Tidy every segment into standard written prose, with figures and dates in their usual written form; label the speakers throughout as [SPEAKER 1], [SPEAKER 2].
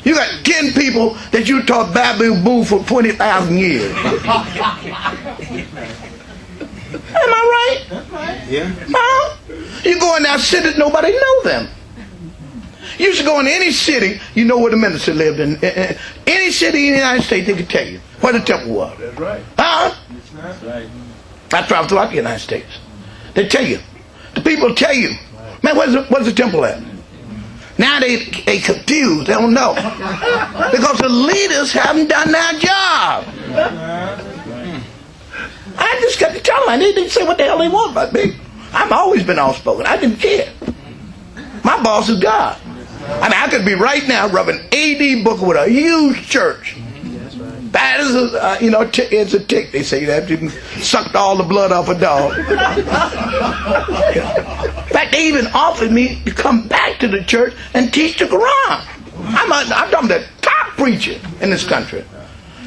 [SPEAKER 1] You got 10 people that you taught Babu for 20,000 years. Am I right?
[SPEAKER 2] Yeah.
[SPEAKER 1] Huh? You go in that city, nobody know them. You used to go in any city, you know where the minister lived in. Any city in the United States, they could tell you where the temple was.
[SPEAKER 2] That's right.
[SPEAKER 1] Huh?
[SPEAKER 2] That's right.
[SPEAKER 1] I travel throughout the United States. They tell you. The people tell you, man, where's the temple at? Now they confused. They don't know. Because the leaders haven't done their job. I just got to tell them. They didn't say what the hell they want about me. I've always been outspoken. I didn't care. My boss is God. I mean, I could be right now rubbing A.D. Booker with a huge church. That is, it's a tick. They say that you can suck all the blood off a dog. In fact, they even offered me to come back to the church and teach the Quran. I'm the top preacher in this country.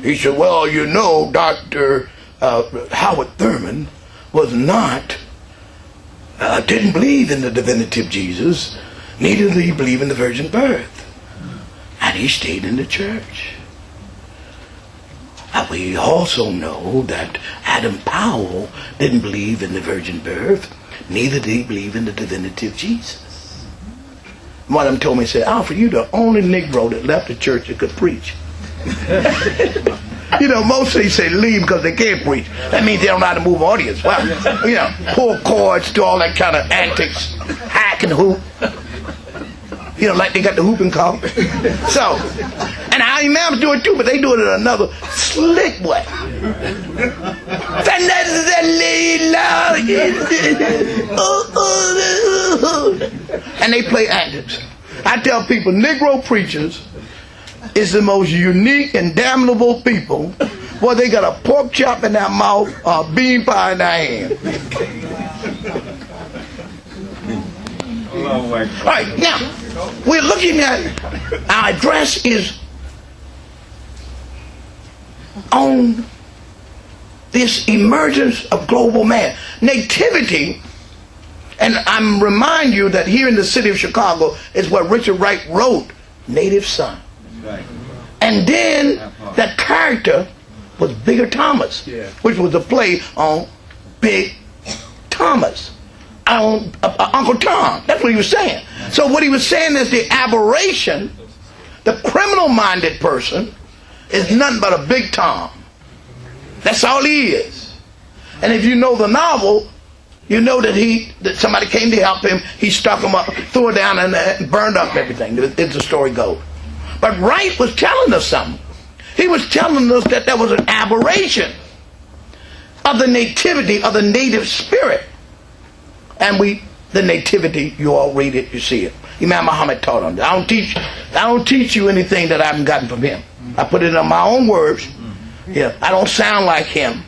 [SPEAKER 1] He said, well, you know, Dr. Howard Thurman was not, didn't believe in the divinity of Jesus, neither did he believe in the virgin birth. And he stayed in the church. And we also know that Adam Powell didn't believe in the virgin birth, neither did he believe in the divinity of Jesus. One of them told me, he said, Alfred, you're the only Negro that left the church that could preach. You know, most of they say leave because they can't preach. That means they don't know how to move audience. Well, you know, pull chords, do all that kind of antics, hack and hoop. You know, like they got the whooping cough. So, and our imams do it too, but they do it in another slick way. And they play antics. I tell people, Negro preachers is the most unique and damnable people. Boy, they got a pork chop in their mouth, a bean pie in their hand. All right, now, we're looking at, our address is on this emergence of global man. Nativity, and I'm remind you that here in the city of Chicago is where Richard Wright wrote Native Son. Right. And then that character was Bigger Thomas, which was a play on Big Thomas. Uncle Tom. That's what he was saying. So what he was saying is the aberration, the criminal-minded person, is nothing but a Big Tom. That's all he is. And if you know the novel, you know that somebody came to help him. He stuck him up, threw it down, and burned up everything. As the story goes. But Wright was telling us something. He was telling us that there was an aberration of the nativity of the native spirit. And the nativity, you all read it, you see it. Imam Muhammad taught on it. I don't teach you anything that I haven't gotten from him. I put it in my own words. Yeah, I don't sound like him,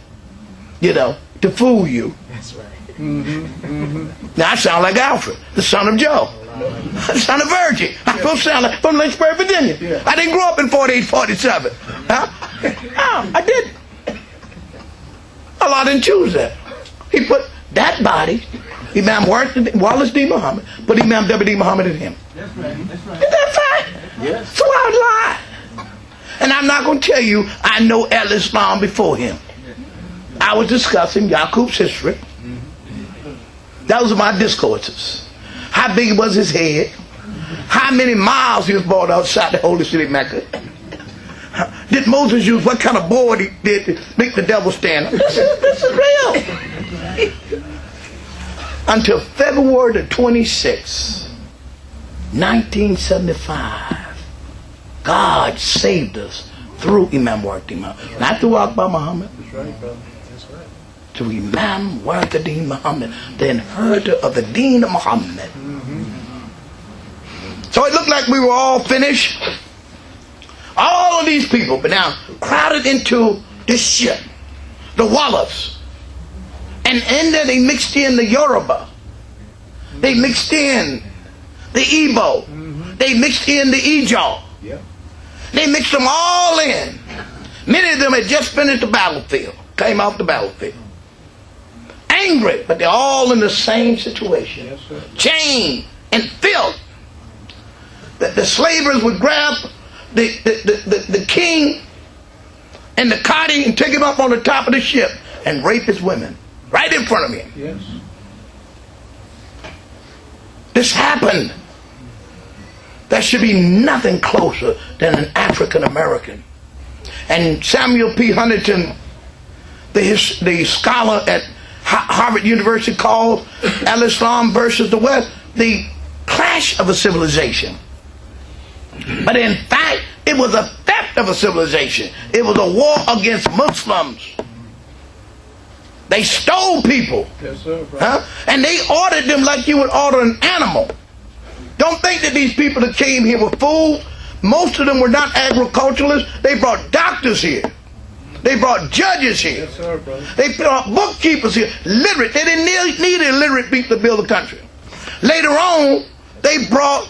[SPEAKER 1] to fool you. That's right. Now I sound like Alfred, the son of Joe, the son of Virgin. I'm supposed to sound like from Lynchburg, Virginia. I didn't grow up in 48, 47. Huh? No, I didn't. Allah didn't choose that. He put that body, Imam Wallace D. Muhammad, put Imam W.D. Muhammad in him. That's right. That's right. Is that fact? Yes. So I lie. And I'm not going to tell you I know Al-Islam before him. I was discussing Yaqub's history. Those are my discourses. How big was his head? How many miles he was brought outside the holy city of Mecca? Did Moses use what kind of board he did to make the devil stand up? This is real. Until February the 26th, 1975, God saved us through Imam Wardi Muhammad. Not through Akbar Muhammad. That's right, brother. That's right. Through Imam Wardi Muhammad, the inheritor of the Deen of Muhammad. So it looked like we were all finished. All of these people, but now crowded into this ship, the Wallahs. And in there they mixed in the Yoruba. They mixed in the Igbo. They mixed in the Ijaw. They mixed them all in. Many of them had just finished the battlefield, came off the battlefield. Angry, but they're all in the same situation. Yes, chained and filth. The slavers would grab the king and the Qadi and take him up on the top of the ship and rape his women right in front of him.
[SPEAKER 2] Yes.
[SPEAKER 1] This happened. There should be nothing closer than an African American. And Samuel P. Huntington, the scholar at Harvard University, called Al-Islam versus the West the clash of a civilization. But in fact, it was a theft of a civilization. It was a war against Muslims. They stole people.
[SPEAKER 2] Yes, sir,
[SPEAKER 1] And they ordered them like you would order an animal. Don't think that these people that came here were fools. Most of them were not agriculturalists. They brought doctors here. They brought judges here.
[SPEAKER 2] Yes, sir, brother.
[SPEAKER 1] They brought bookkeepers here. Literate. They didn't need illiterate people to build the country. Later on, they brought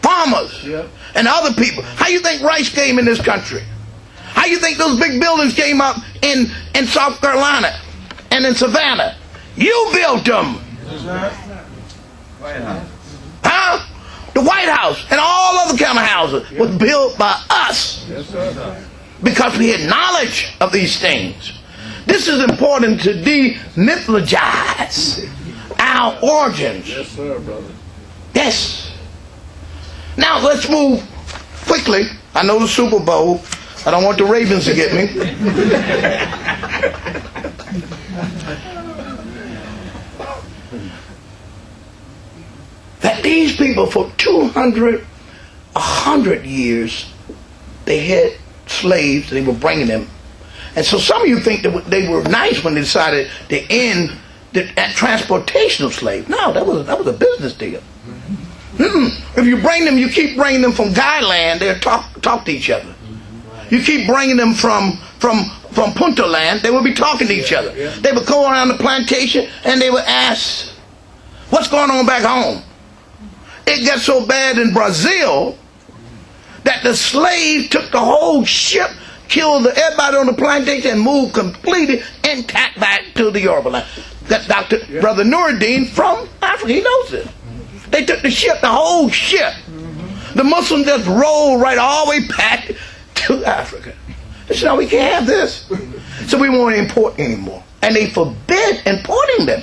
[SPEAKER 1] farmers and other people. How you think rice came in this country? How you think those big buildings came up in South Carolina and in Savannah? You built them. Huh? The White House and all other kind of houses was built by us.
[SPEAKER 2] Yes, sir.
[SPEAKER 1] Because we had knowledge of these things. This is important to demythologize our origins.
[SPEAKER 2] Yes, sir, brother.
[SPEAKER 1] Yes. Now let's move quickly. I know the Super Bowl. I don't want the Ravens to get me. That these people for 200, 100 years, they had slaves. They were bringing them. And so some of you think that they were nice when they decided to end the transportation of slaves. No, that was a business deal. If you bring them, you keep bringing them from Guyland, they'll talk to each other. You keep bringing them from Punta Land, they will be talking to each other. They would go around the plantation and they would ask, what's going on back home? It got so bad in Brazil that the slaves took the whole ship, killed everybody on the plantation, and moved completely intact back to the Yoruba land. That Brother Nuruddin from Africa, he knows this. They took the ship, the whole ship. The Muslims just rolled right all the way back to Africa. They said, no, we can't have this. So we won't import anymore. And they forbid importing them.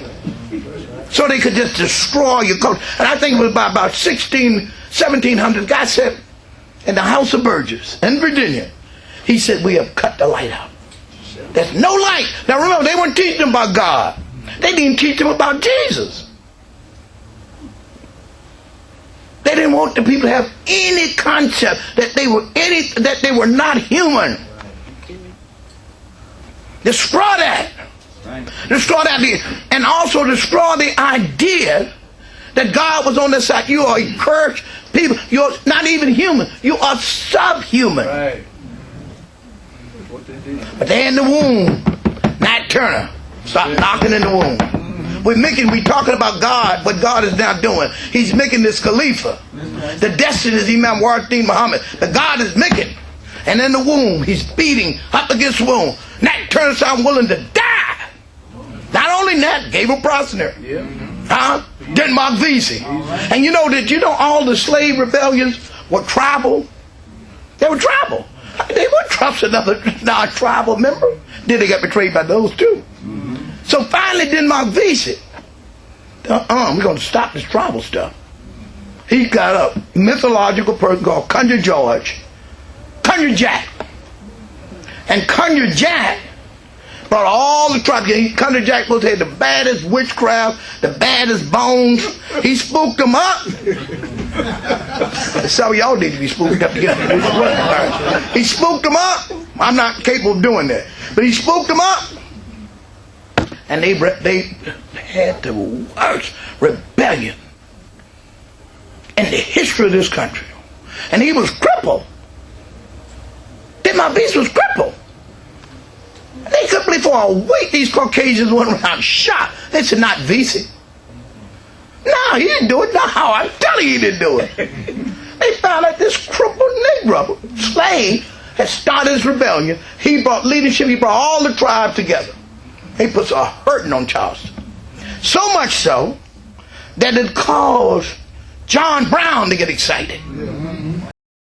[SPEAKER 1] So they could just destroy your culture. And I think it was about 1700, God said, in the House of Burgess in Virginia, he said, we have cut the light out. There's no light. Now remember, they weren't teaching them about God. They didn't teach them about Jesus. They didn't want the people to have any concept that they were not human. Destroy that. Destroy that idea. And also destroy the idea that God was on their side. You are a cursed people. You're not even human. You are subhuman.
[SPEAKER 2] Right. What they did.
[SPEAKER 1] But they're in the womb. Nat Turner. Stop knocking in the womb. We talking about God, what God is now doing. He's making this Khalifa. The destiny is Imam Warathin Muhammad. The God is making. And in the womb, he's beating up against the womb. Nat Turner said, I'm willing to die. Not only Nat, Gabriel Prosner.
[SPEAKER 2] Yeah.
[SPEAKER 1] Denmark Vesey. And you know all the slave rebellions were tribal? They were tribal. They wouldn't trust another tribal member. Then they got betrayed by those too. So finally Denmark Vesey, we're going to stop this tribal stuff. He got a mythological person called Conjure Jack. And Conjure Jack brought all the tribes. Conjure Jack was had the baddest witchcraft, the baddest bones. He spooked them up. Some of y'all need to be spooked up together. He spooked them up. I'm not capable of doing that. But he spooked them up. And they had the worst rebellion in the history of this country. And he was crippled. Denmark Vesey was crippled. They couldn't believe for a week these Caucasians went around shot. They said, not Vesey. No, he didn't do it. No, I'm telling you he didn't do it. They found out this crippled Negro slave had started his rebellion. He brought leadership. He brought all the tribes together. He puts a hurting on Charleston. So much so that it caused John Brown to get excited.